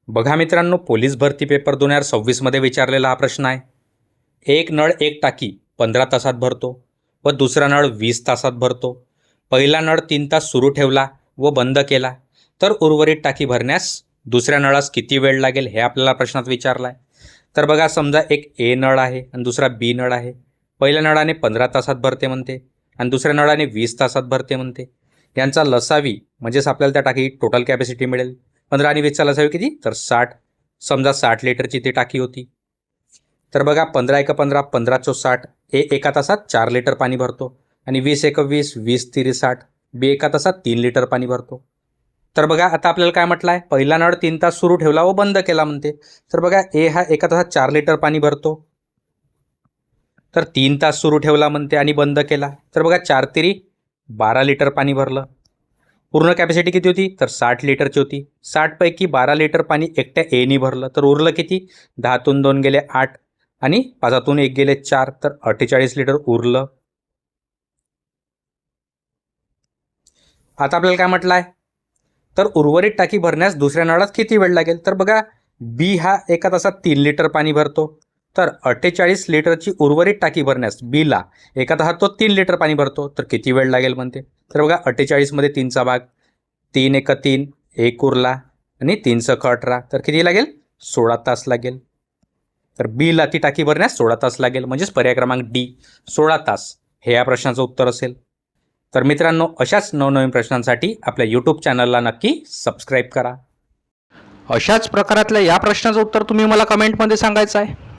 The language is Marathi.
बघा मित्रांनो, पोलीस भरती पेपर 2026 मध्ये विचारलेला हा प्रश्न आहे. एक नळ एक टाकी 15 तासात भरतो व दुसरा नळ 20 तासात भरतो. पहिला नळ 3 तास सुरू ठेवला व बंद केला तर उर्वरित टाकी भरण्यास दुसऱ्या नळास किती वेळ लागेल हे आपल्याला प्रश्नात विचारला आहे. तर बघा, समजा एक ए नळ आहे आणि दुसरा बी नळ आहे. पहिल्या नळाने 15 तासात भरते म्हणते आणि दुसऱ्या नळाने 20 तासात भरते म्हणते. यांचा लसावी म्हणजेच आपल्याला त्या टाकी टोटल कॅपॅसिटी मिळेल. 15 आणि 20चा लसावी किती, तर 60. समजा 60 लिटरची ती टाकी होती. तर बघा, 15 × 15 15 × 60. एका तासात 4 लिटर पाणी भरतो आणि 20 × 20 20 × 3 60. बी एका तासात 3 लिटर पाणी भरतो. तर बघा, आता आपल्याला काय म्हटलं आहे, पहिला नळ 3 तास सुरू ठेवला व बंद केला म्हणते. तर बघा, ए हा एका तासात 4 लिटर पाणी भरतो, तर 3 तास सुरू ठेवला म्हणते आणि बंद केला. तर बघा, 4 तिरी 12 लिटर पाणी भरलं. पूर्ण कॅपॅसिटी किती होती, तर 60 लिटरची होती. 60 पैकी 12 लिटर पाणी एकट्या एनी भरलं, तर उरलं किती, 10तून 2 गेले 8 आणि 5तून 1 गेले 4, तर 48 लिटर उरलं. आता आपल्याला काय म्हटलं आहे, तर उर्वरित टाकी भरण्यास दुसऱ्या नळात किती वेळ लागेल. तर बघा, बी हा एका तासात 3 लिटर पाणी भरतो, तर 48 लिटरची उर्वरित टाकी भरण्यास बीला एका तासात तो 3 लिटर पाणी भरतो, तर किती वेळ लागेल म्हणते. तर बघा, 48मध्ये 3चा भाग, 3 × 3 1 उरला आणि 3 × 18, तर किती लागेल, 16 तास लागेल. तर बीला ती टाकी भरण्यास 16 तास लागेल, म्हणजेच पर्याय क्रमांक डी 16 तास हे या प्रश्नाचं उत्तर असेल. तर मित्रांनो, अशाच नवनवीन प्रश्नांसाठी आपल्या यूट्यूब चॅनलला नक्की सबस्क्राईब करा. अशाच प्रकारातल्या या प्रश्नाचं उत्तर तुम्ही मला कमेंटमध्ये सांगायचं आहे.